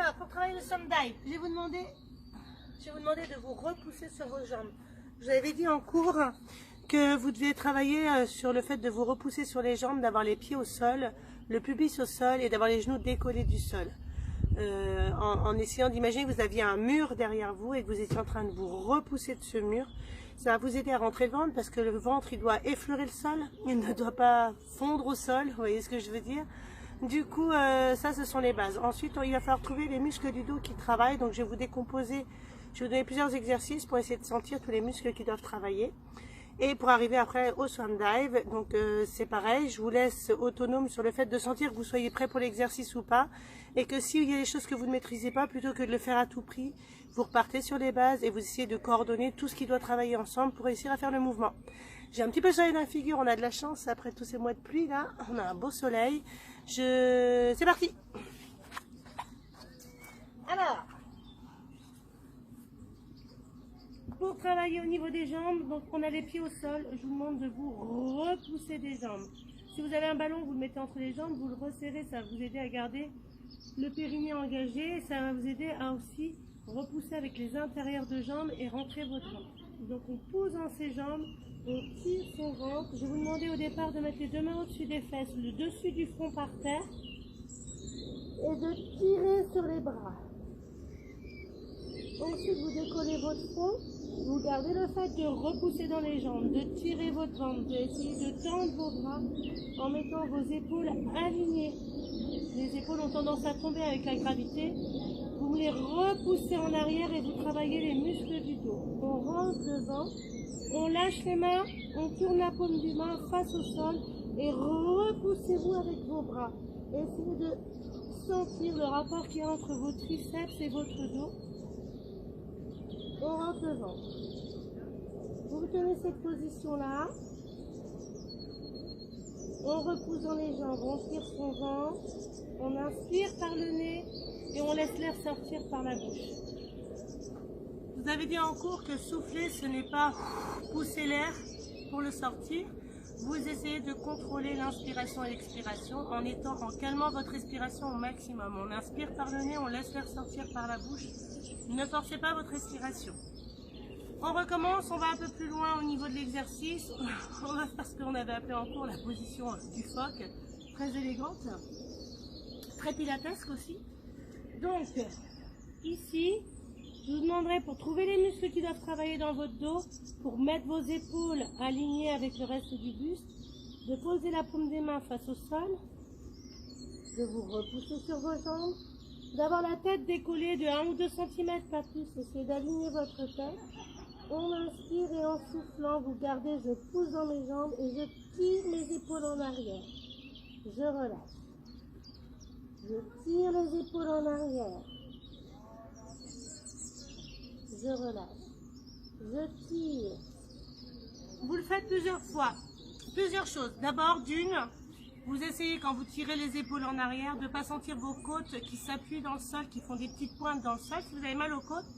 Alors, pour travailler le thumb dive, je vais vous demander de vous repousser sur vos jambes. Je vous avais dit en cours que vous deviez travailler sur le fait de vous repousser sur les jambes, d'avoir les pieds au sol, le pubis au sol et d'avoir les genoux décollés du sol. En essayant d'imaginer que vous aviez un mur derrière vous et que vous étiez en train de vous repousser de ce mur. Ça va vous aider à rentrer le ventre parce que le ventre il doit effleurer le sol, il ne doit pas fondre au sol, vous voyez ce que je veux dire. Du coup, ça ce sont les bases. Ensuite, il va falloir trouver les muscles du dos qui travaillent, donc je vais vous décomposer, je vais vous donner plusieurs exercices pour essayer de sentir tous les muscles qui doivent travailler. Et pour arriver après au swim dive, donc c'est pareil, je vous laisse autonome sur le fait de sentir que vous soyez prêt pour l'exercice ou pas. Et que s'il y a des choses que vous ne maîtrisez pas, plutôt que de le faire à tout prix, vous repartez sur les bases et vous essayez de coordonner tout ce qui doit travailler ensemble pour réussir à faire le mouvement. J'ai un petit peu de soleil dans la figure, on a de la chance après tous ces mois de pluie là, on a un beau soleil. C'est parti. Alors, pour travailler au niveau des jambes, donc on a les pieds au sol, je vous demande de vous repousser des jambes. Si vous avez un ballon, vous le mettez entre les jambes, vous le resserrez, ça va vous aider à garder le périnée engagé, et ça va vous aider à aussi repousser avec les intérieurs de jambes et rentrer votre ventre. Donc on pousse dans ses jambes, on tire son ventre. Je vais vous demander au départ de mettre les deux mains au-dessus des fesses, le dessus du front par terre, et de tirer sur les bras. Ensuite vous décollez votre front. Vous gardez le fait de repousser dans les jambes, de tirer votre ventre, d'essayer de tendre vos bras en mettant vos épaules alignées. Les épaules ont tendance à tomber avec la gravité. Vous les repoussez en arrière et vous travaillez les muscles du dos. On rentre devant, on lâche les mains, on tourne la paume du main face au sol et repoussez-vous avec vos bras. Essayez de sentir le rapport qu'il y a entre vos triceps et votre dos. On rentre devant. Vous tenez cette position-là. On repousse dans les jambes, on tire son ventre, on inspire par le nez et on laisse l'air sortir par la bouche. Vous avez dit en cours que souffler, ce n'est pas pousser l'air pour le sortir. Vous essayez de contrôler l'inspiration et l'expiration en calmant votre respiration au maximum. On inspire par le nez, on laisse l'air sortir par la bouche. Ne forcez pas votre respiration. On recommence, on va un peu plus loin au niveau de l'exercice. On va faire ce qu'on avait appelé en cours la position du phoque, très élégante, très pilatesque aussi. Donc, ici, je vous demanderai pour trouver les muscles qui doivent travailler dans votre dos, pour mettre vos épaules alignées avec le reste du buste, de poser la paume des mains face au sol, de vous repousser sur vos jambes, d'avoir la tête décollée de 1 ou 2 cm, pas plus, essayez d'aligner votre tête. On inspire et en soufflant, vous gardez, je pousse dans mes jambes et je tire mes épaules en arrière. Je relâche. Je tire les épaules en arrière. Je relâche. Je tire. Vous le faites plusieurs fois. Plusieurs choses. D'abord, vous essayez quand vous tirez les épaules en arrière de ne pas sentir vos côtes qui s'appuient dans le sol, qui font des petites pointes dans le sol. Si vous avez mal aux côtes,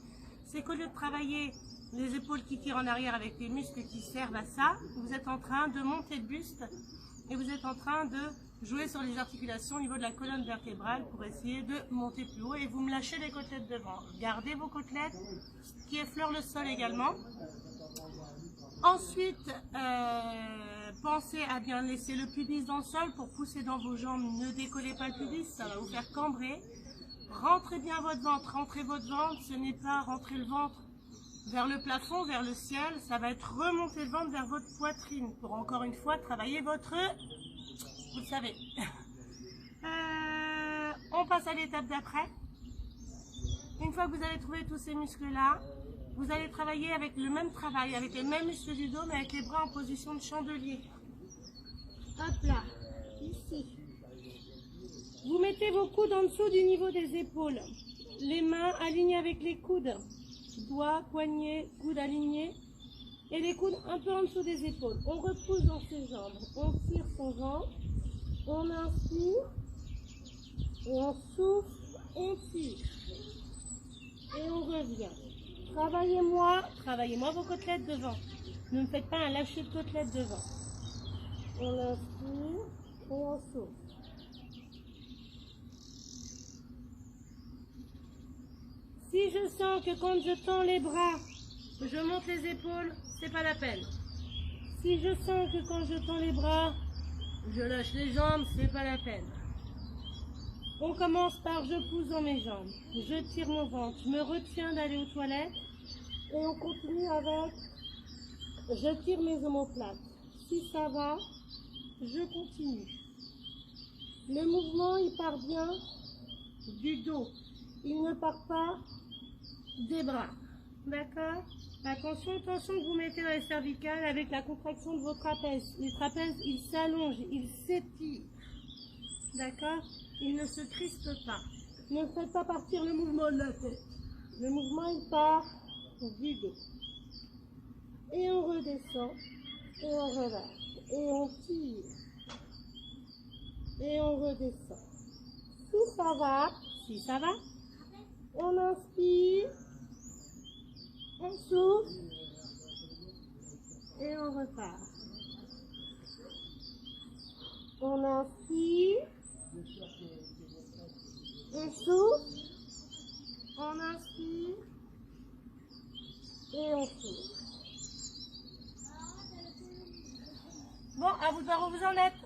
c'est qu'au lieu de travailler les épaules qui tirent en arrière avec les muscles qui servent à ça, vous êtes en train de monter le buste et vous êtes en train de jouer sur les articulations au niveau de la colonne vertébrale pour essayer de monter plus haut et vous me lâchez les côtelettes devant. Gardez vos côtelettes qui effleurent le sol également. Ensuite, pensez à bien laisser le pubis dans le sol pour pousser dans vos jambes. Ne décollez pas le pubis, ça va vous faire cambrer. Rentrez bien votre ventre, rentrez votre ventre, ce n'est pas rentrer le ventre vers le plafond, vers le ciel, ça va être remonter le ventre vers votre poitrine pour encore une fois travailler votre... Vous le savez. On passe à l'étape d'après. Une fois que vous avez trouvé tous ces muscles-là, vous allez travailler avec le même travail, avec les mêmes muscles du dos, mais avec les bras en position de chandelier. Hop là, ici. Vous mettez vos coudes en dessous du niveau des épaules. Les mains alignées avec les coudes. Doigts, poignets, coudes alignés. Et les coudes un peu en dessous des épaules. On repousse dans ses jambes. On tire son ventre. On inspire. Et on souffle. On tire. Et on revient. Travaillez-moi vos côtelettes devant. Ne me faites pas un lâcher de côtelettes devant. On inspire et on souffle. je sens que quand je tends les bras, je monte les épaules, c'est pas la peine. Si je sens que quand je tends les bras, je lâche les jambes, c'est pas la peine. On commence par je pousse dans mes jambes, je tire mon ventre, je me retiens d'aller aux toilettes et on continue avec je tire mes omoplates. Si ça va, je continue. Le mouvement, il part bien du dos, il ne part pas des bras. D'accord? Attention, attention que vous mettez dans les cervicales avec la contraction de vos trapèzes. Les trapèzes, ils s'allongent, ils s'étirent. D'accord? Ils ne se crispent pas. Ne faites pas partir le mouvement de la tête. Le mouvement, il part du dos. Et on redescend. Et on relâche. Et on tire. Et on redescend. Si ça va, on inspire. On souffle. Et on repart. On inspire. On souffle. On inspire. Et on souffle. Bon, à vous de voir où vous en êtes.